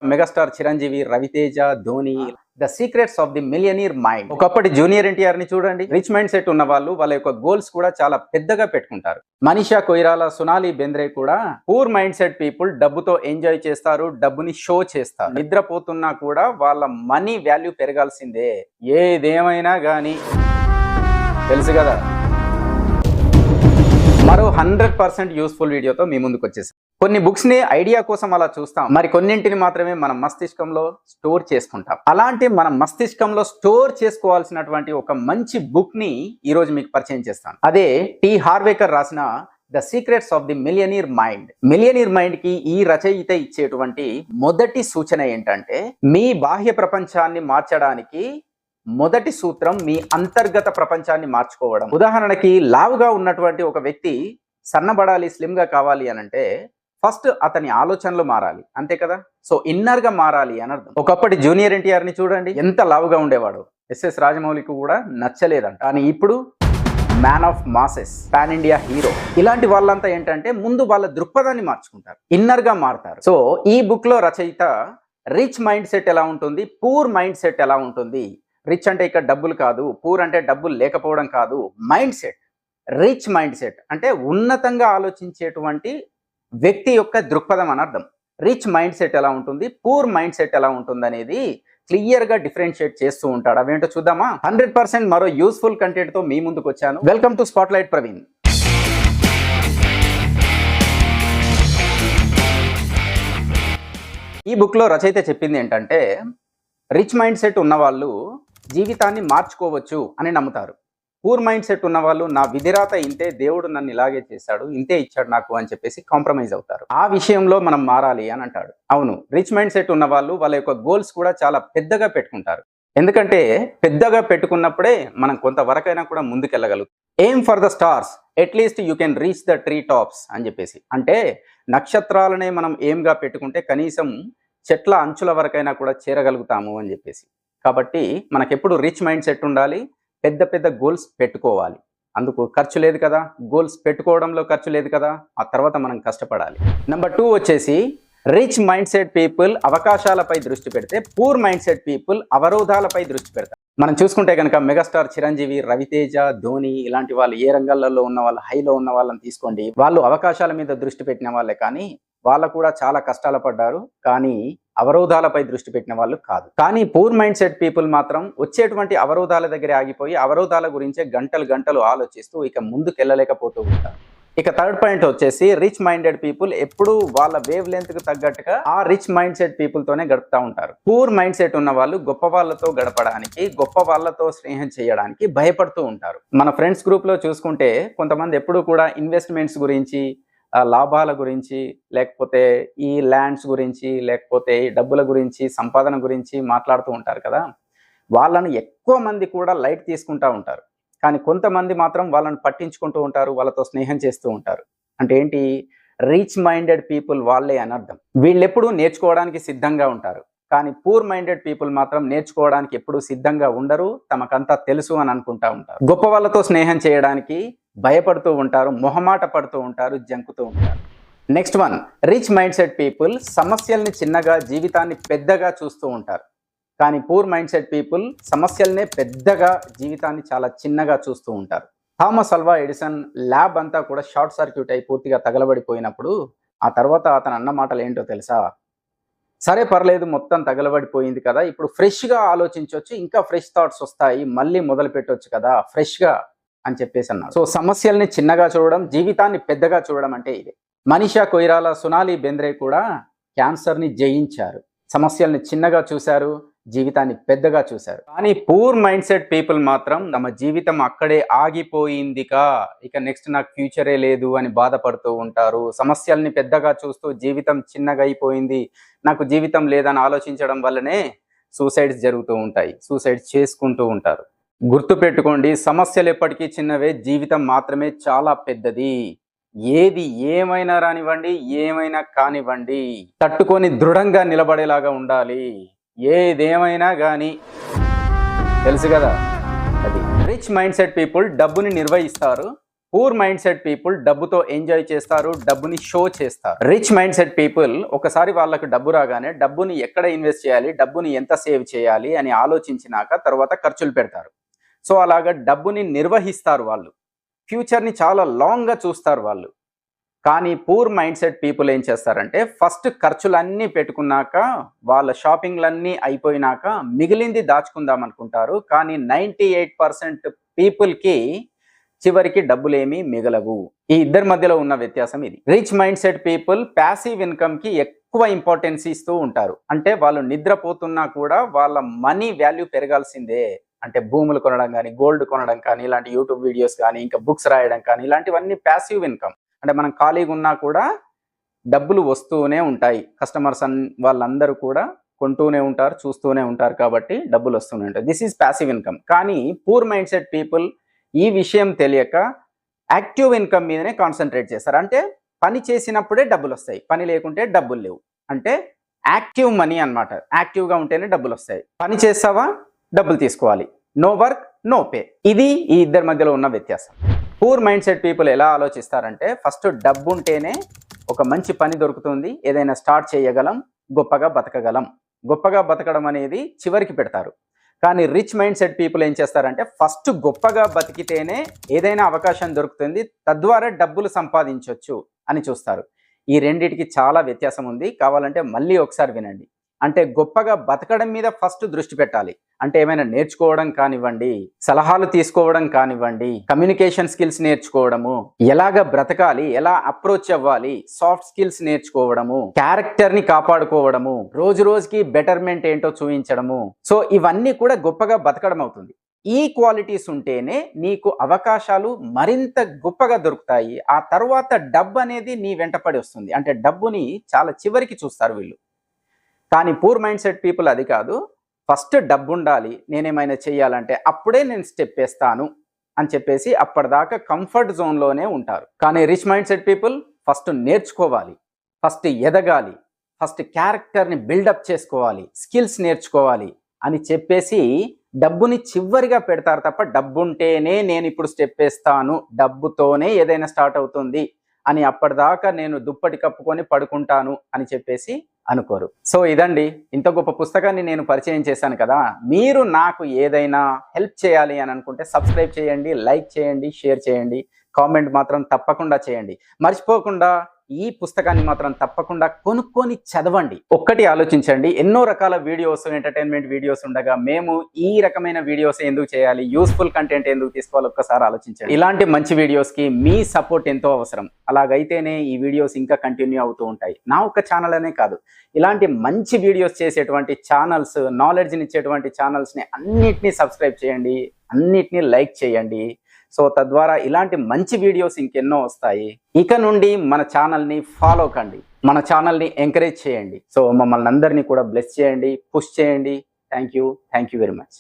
Megastar Chiranjeevi, Ravi Teja, Dhoni, the secrets of the millionaire mind. ఒకప్పటి junior NTR ని చూడండి. రిచ్ మైండ్ సెట్ ఉన్న వాళ్ళు వాళ్ళ యొక్క గోల్స్ కూడా చాలా పెద్దగా పెట్టుకుంటారు. మనీషా కొయిరాలా, సోనాలి బెంద్రే కూడా పూర్ మైండ్ సెట్ పీపుల్ డబ్బుతో ఎంజాయ్ చేస్తారు, డబ్బుని షో చేస్తారు. నిద్రపోతున్నా కూడా వాళ్ళ మనీ వాల్యూ పెరగాల్సిందే, ఏదేమైనా గానీ. తెలుసు కదా. మరో 100% యూస్ఫుల్ వీడియోతో మీ ముందుకు వచ్చేసాం. కొన్ని బుక్స్ ని ఐడియా కోసం అలా చూస్తాం, మరి కొన్నింటిని మాత్రమే మన మస్తిష్కంలో స్టోర్ చేసుకుంటాం. అలాంటి మన మస్తిష్కంలో స్టోర్ చేసుకోవాల్సినటువంటి ఒక మంచి బుక్ ని ఈ రోజు మీకు పరిచయం చేస్తాను. అదే టి హార్వేకర్ రాసిన the secrets of the millionaire mind. Millionaire mind కి ఈ రచయిత ఇచ్చేటువంటి మొదటి సూచన ఏంటంటే, మీ బాహ్య ప్రపంచాన్ని మార్చడానికి మొదటి సూత్రం మీ అంతర్గత ప్రపంచాన్ని మార్చుకోవడం. ఉదాహరణకి, లావుగా ఉన్నటువంటి ఒక వ్యక్తి సన్నబడాలి, స్లిమ్ గా కావాలి అని అంటే ఫస్ట్ అతని ఆలోచనలు మారాలి, అంతే కదా. సో ఇన్నర్ గా మారాలి అని అర్థం. ఒకప్పటి జూనియర్ ఎన్టీఆర్ ని చూడండి, ఎంత లావుగా ఉండేవాడు. ఎస్ఎస్ రాజమౌళికి కూడా నచ్చలేదంట, కానీ ఇప్పుడు man of masses, pan India hero. ఇలాంటి వాళ్ళంతా ఏంటంటే ముందు వాళ్ళ దృక్పథాన్ని మార్చుకుంటారు, ఇన్నర్ గా మారుతారు. సో ఈ బుక్ లో రచయిత రిచ్ మైండ్ సెట్ ఎలా ఉంటుంది, పూర్ మైండ్ సెట్ ఎలా ఉంటుంది. రిచ్ అంటే ఇక్కడ డబ్బులు కాదు, పూర్ అంటే డబ్బులు లేకపోవడం కాదు, mind set. Rich mind set అంటే ఉన్నతంగా ఆలోచించేటువంటి వ్యక్తి యొక్క దృక్పథం అని అర్థం. రిచ్ మైండ్ సెట్ ఎలా ఉంటుంది, పూర్ మైండ్ సెట్ ఎలా ఉంటుంది అనేది క్లియర్ గా డిఫరెన్షియేట్ చేస్తూ ఉంటాడు. అవేంటో చూద్దామా. 100% మరో యూస్ఫుల్ కంటెంట్ తో మీ ముందుకు వచ్చాను. Welcome to spotlight Praveen. ఈ బుక్ లో రచయిత చెప్పింది ఏంటంటే, రిచ్ మైండ్ సెట్ ఉన్న వాళ్ళు జీవితాన్ని మార్చుకోవచ్చు అని నమ్ముతారు. పూర్ మైండ్ సెట్ ఉన్న వాళ్ళు నా విధిరాత ఇంతే, దేవుడు నన్ను ఇలాగే చేశాడు, ఇంతే ఇచ్చాడు నాకు అని చెప్పేసి కాంప్రమైజ్ అవుతారు. ఆ విషయంలో మనం మారాలి అని అంటాడు. అవును, రిచ్ మైండ్ సెట్ ఉన్న వాళ్ళు వాళ్ళ యొక్క గోల్స్ కూడా చాలా పెద్దగా పెట్టుకుంటారు. ఎందుకంటే పెద్దగా పెట్టుకున్నప్పుడే మనం కొంతవరకైనా కూడా ముందుకెళ్ళగలుగుతాం. Aim for the stars, at least you can reach the tree tops అని చెప్పేసి. అంటే నక్షత్రాలనే మనం ఎయిమ్గా పెట్టుకుంటే కనీసం చెట్ల అంచుల వరకైనా కూడా చేరగలుగుతాము అని చెప్పేసి. కాబట్టి మనకెప్పుడు రిచ్ మైండ్ సెట్ ఉండాలి, పెద్ద పెద్ద గోల్స్ పెట్టుకోవాలి. అందుకు ఖర్చు లేదు కదా, గోల్స్ పెట్టుకోవడంలో ఖర్చు లేదు కదా, ఆ తర్వాత మనం కష్టపడాలి. నెంబర్ 2 వచ్చేసి, రిచ్ మైండ్ సెట్ పీపుల్ అవకాశాలపై దృష్టి పెడితే, పూర్ మైండ్ సెట్ పీపుల్ అవరోధాలపై దృష్టి పెడతారు. మనం చూసుకుంటే కనుక మెగాస్టార్ చిరంజీవి, రవితేజ, ధోని ఇలాంటి వాళ్ళు ఏ రంగాలలో ఉన్న వాళ్ళు, హైలో ఉన్న వాళ్ళని తీసుకోండి, వాళ్ళు అవకాశాల మీద దృష్టి పెట్టిన వాళ్ళే, కానీ వాళ్ళు కూడా చాలా కష్టాలు పడ్డారు, కానీ అవరోధాలపై దృష్టి పెట్టిన వాళ్ళు కాదు. కానీ పూర్ మైండ్ సెట్ పీపుల్ మాత్రం వచ్చేటువంటి అవరోధాల దగ్గర ఆగిపోయి అవరోధాల గురించే గంటలు గంటలు ఆలోచిస్తూ ఇక ముందుకెళ్ళలేకపోతూ ఉంటారు. ఇక థర్డ్ పాయింట్ వచ్చేసి, రిచ్ మైండెడ్ పీపుల్ ఎప్పుడు వాళ్ళ వేవ్ లెంత్ కు తగ్గట్టుగా ఆ రిచ్ మైండ్ సెట్ పీపుల్ తోనే గడుపుతూ ఉంటారు. పూర్ మైండ్ సెట్ ఉన్న వాళ్ళు గొప్ప వాళ్ళతో గడపడానికి, గొప్ప వాళ్ళతో స్నేహం చేయడానికి భయపడుతూ ఉంటారు. మన ఫ్రెండ్స్ గ్రూప్ లో చూసుకుంటే కొంతమంది ఎప్పుడు కూడా ఇన్వెస్ట్మెంట్స్ గురించి, లాభాల గురించి, లేకపోతే ఈ ల్యాండ్స్ గురించి, లేకపోతే డబ్బుల గురించి, సంపాదన గురించి మాట్లాడుతూ ఉంటారు కదా. వాళ్ళను ఎక్కువ మంది కూడా లైట్ తీసుకుంటూ ఉంటారు, కానీ కొంతమంది మాత్రం వాళ్ళని పట్టించుకుంటూ ఉంటారు, వాళ్ళతో స్నేహం చేస్తూ ఉంటారు. అంటే ఏంటి, రిచ్ మైండెడ్ పీపుల్ వాళ్ళే అని అర్థం. వీళ్ళెప్పుడు నేర్చుకోవడానికి సిద్ధంగా ఉంటారు, కానీ పూర్ మైండెడ్ పీపుల్ మాత్రం నేర్చుకోవడానికి ఎప్పుడు సిద్ధంగా ఉండరు, తమకంతా తెలుసు అని అనుకుంటా ఉంటారు. గొప్ప వాళ్ళతో స్నేహం చేయడానికి భయపడుతూ ఉంటారు, మొహమాట పడుతూ ఉంటారు, జంకుతూ ఉంటారు. Next one, rich mind set people సమస్యల్ని చిన్నగా, జీవితాన్ని పెద్దగా చూస్తూ ఉంటారు. కానీ పూర్ మైండ్ సెట్ పీపుల్ సమస్యలనే పెద్దగా, జీవితాన్ని చాలా చిన్నగా చూస్తూ ఉంటారు. థామస్ అల్వా ఎడిసన్ ల్యాబ్ అంతా కూడా షార్ట్ సర్క్యూట్ అయి పూర్తిగా తగలబడిపోయినప్పుడు ఆ తర్వాత అతను అన్న మాటలు ఏంటో తెలుసా? సరే పర్లేదు, మొత్తం తగలబడిపోయింది కదా, ఇప్పుడు ఫ్రెష్గా ఆలోచించవచ్చు, ఇంకా ఫ్రెష్ థాట్స్ వస్తాయి, మళ్ళీ మొదలు పెట్టవచ్చు కదా ఫ్రెష్గా అని చెప్పేసి అన్నారు. సో సమస్యల్ని చిన్నగా చూడడం, జీవితాన్ని పెద్దగా చూడడం అంటే ఇదే. మనీషా కొయిరాలా, సోనాలి బెంద్రే కూడా క్యాన్సర్ని జయించారు. సమస్యల్ని చిన్నగా చూశారు, జీవితాన్ని పెద్దగా చూశారు. కానీ పూర్ మైండ్ సెట్ పీపుల్ మాత్రం తమ జీవితం అక్కడే ఆగిపోయిందిగా, ఇక నెక్స్ట్ నాకు ఫ్యూచరే లేదు అని బాధపడుతూ ఉంటారు. సమస్యల్ని పెద్దగా చూస్తూ జీవితం చిన్నగా అయిపోయింది, నాకు జీవితం లేదని ఆలోచించడం వల్లనే సూసైడ్స్ జరుగుతూ ఉంటాయి, సూసైడ్స్ చేసుకుంటూ ఉంటారు. గుర్తు పెట్టుకోండి, సమస్యలు ఎప్పటికీ చిన్నవే, జీవితం మాత్రమే చాలా పెద్దది. ఏది ఏమైనా రానివ్వండి, ఏమైనా కానివ్వండి, తట్టుకొని దృఢంగా నిలబడేలాగా ఉండాలి, ఏదేమైనా కానీ. తెలుసు కదా అది. రిచ్ మైండ్ సెట్ పీపుల్ డబ్బుని నిర్వహిస్తారు, పూర్ మైండ్ సెట్ పీపుల్ డబ్బుతో ఎంజాయ్ చేస్తారు, డబ్బుని షో చేస్తారు. రిచ్ మైండ్ సెట్ పీపుల్ ఒకసారి వాళ్ళకు డబ్బు రాగానే డబ్బుని ఎక్కడ ఇన్వెస్ట్ చేయాలి, డబ్బుని ఎంత సేవ్ చేయాలి అని ఆలోచించినాక తర్వాత ఖర్చులు పెడతారు. సో అలాగా డబ్బుని నిర్వహిస్తారు వాళ్ళు, ఫ్యూచర్ని చాలా లాంగ్గా చూస్తారు వాళ్ళు. కానీ పూర్ మైండ్ సెట్ పీపుల్ ఏం చేస్తారంటే ఫస్ట్ ఖర్చులన్నీ పెట్టుకున్నాక వాళ్ళ షాపింగ్లన్నీ అయిపోయినాక మిగిలింది దాచుకుందాం అనుకుంటారు. కానీ 98% పీపుల్కి చివరికి డబ్బులేమీ మిగలవు. ఈ ఇద్దరి మధ్యలో ఉన్న వ్యత్యాసం ఇది. Rich mind set people passive ఇన్కమ్కి ఎక్కువ ఇంపార్టెన్స్ ఇస్తూ ఉంటారు. అంటే వాళ్ళు నిద్రపోతున్నా కూడా వాళ్ళ మనీ వాల్యూ పెరగాల్సిందే. అంటే భూములు కొనడం కానీ, గోల్డ్ కొనడం కానీ, ఇలాంటి యూట్యూబ్ వీడియోస్ కానీ, ఇంకా బుక్స్ రాయడం కానీ, ఇలాంటివన్నీ ప్యాసివ్ ఇన్కమ్. అంటే మనం ఖాళీగా ఉన్నా కూడా డబ్బులు వస్తూనే ఉంటాయి. కస్టమర్స్ వాళ్ళందరూ కూడా కొంటూనే ఉంటారు, చూస్తూనే ఉంటారు, కాబట్టి డబ్బులు వస్తూనే ఉంటాయి. This is passive income. కానీ పూర్ మైండ్ సెట్ పీపుల్ ఈ విషయం తెలియక యాక్టివ్ ఇన్కమ్ మీదనే కాన్సన్ట్రేట్ చేస్తారు. అంటే పని చేసినప్పుడే డబ్బులు వస్తాయి, పని లేకుంటే డబ్బులు లేవు. అంటే యాక్టివ్ మనీ అన్నమాట. యాక్టివ్గా ఉంటేనే డబ్బులు వస్తాయి. పని చేస్తావా, డబ్బులు తీసుకోవాలి. No work no pay. ఇది ఈ ఇద్దరి మధ్యలో ఉన్న వ్యత్యాసం. పూర్ మైండ్ సెట్ పీపుల్ ఎలా ఆలోచిస్తారంటే ఫస్ట్ డబ్బు ఉంటేనే ఒక మంచి పని దొరుకుతుంది, ఏదైనా స్టార్ట్ చేయగలం, గొప్పగా బతకగలం. గొప్పగా బతకడం అనేది చివరికి పెడతారు. కానీ రిచ్ మైండ్ సెట్ పీపుల్ ఏం చేస్తారంటే ఫస్ట్ గొప్పగా బతికితేనే ఏదైనా అవకాశం దొరుకుతుంది, తద్వారా డబ్బులు సంపాదించవచ్చు అని చూస్తారు. ఈ రెండిటికి చాలా వ్యత్యాసం ఉంది. కావాలంటే మళ్ళీ ఒకసారి వినండి. అంటే గొప్పగా బతకడం మీద ఫస్ట్ దృష్టి పెట్టాలి. అంటే ఏమైనా నేర్చుకోవడం కానివ్వండి, సలహాలు తీసుకోవడం కానివ్వండి, కమ్యూనికేషన్ స్కిల్స్ నేర్చుకోవడము, ఎలాగ బ్రతకాలి, ఎలా అప్రోచ్ అవ్వాలి, సాఫ్ట్ స్కిల్స్ నేర్చుకోవడము, క్యారెక్టర్ ని కాపాడుకోవడము, రోజు రోజుకి బెటర్మెంట్ ఏంటో చూపించడము. సో ఇవన్నీ కూడా గొప్పగా బతకడం అవుతుంది. ఈ క్వాలిటీస్ ఉంటేనే నీకు అవకాశాలు మరింత గొప్పగా దొరుకుతాయి. ఆ తర్వాత డబ్బు అనేది నీ వెంటపడి వస్తుంది. అంటే డబ్బుని చాలా చివరికి చూస్తారు వీళ్ళు. కానీ పూర్ మైండ్ సెట్ పీపుల్ అది కాదు. ఫస్ట్ డబ్బు ఉండాలి, నేనేమైనా చెయ్యాలంటే అప్పుడే నేను స్టెప్ వేస్తాను అని చెప్పేసి అప్పటిదాకా కంఫర్ట్ జోన్లోనే ఉంటారు. కానీ rich mind set people first నేర్చుకోవాలి, ఫస్ట్ ఎదగాలి, ఫస్ట్ క్యారెక్టర్ని బిల్డప్ చేసుకోవాలి, స్కిల్స్ నేర్చుకోవాలి అని చెప్పేసి డబ్బుని చివరిగా పెడతారు తప్ప డబ్బు ఉంటేనే నేను ఇప్పుడు స్టెప్ వేస్తాను, డబ్బుతోనే ఏదైనా స్టార్ట్ అవుతుంది అని అప్పటిదాకా నేను దుప్పటి కప్పుకొని పడుకుంటాను అని చెప్పేసి అనుకోరు. సో ఇదండి, ఇంత గొప్ప పుస్తకాన్ని నేను పరిచయం చేశాను కదా. మీరు నాకు ఏదైనా హెల్ప్ చేయాలి అని అనుకుంటే సబ్స్క్రైబ్ చేయండి, లైక్ చేయండి, షేర్ చేయండి, కామెంట్ మాత్రం తప్పకుండా చేయండి. మర్చిపోకుండా ఈ పుస్తకాన్ని మాత్రం తప్పకుండా కొనుక్కొని చదవండి. ఒక్కటి ఆలోచించండి, ఎన్నో రకాల వీడియోస్, ఎంటర్టైన్మెంట్ వీడియోస్ ఉండగా మేము ఈ రకమైన వీడియోస్ ఎందుకు చేయాలి, యూస్ఫుల్ కంటెంట్ ఎందుకు తీసుకోవాలి, ఒక్కసారి ఆలోచించండి. ఇలాంటి మంచి వీడియోస్కి మీ సపోర్ట్ ఎంతో అవసరం. అలాగైతేనే ఈ వీడియోస్ ఇంకా కంటిన్యూ అవుతూ ఉంటాయి. నా ఒక్క ఛానల్ అనే కాదు, ఇలాంటి మంచి వీడియోస్ చేసేటువంటి ఛానల్స్, నాలెడ్జ్ని ఇచ్చేటువంటి ఛానల్స్ని అన్నిటినీ సబ్స్క్రైబ్ చేయండి, అన్నిటినీ లైక్ చేయండి. సో తద్వారా ఇలాంటి మంచి వీడియోస్ ఇంకెన్నో వస్తాయి. ఇక నుండి మన ఛానల్ని ఫాలో కండి, మన ఛానల్ని ఎంకరేజ్ చేయండి. సో మమ్మల్ని అందరినీ కూడా బ్లెస్ చేయండి, పుష్ చేయండి. Thank you very much.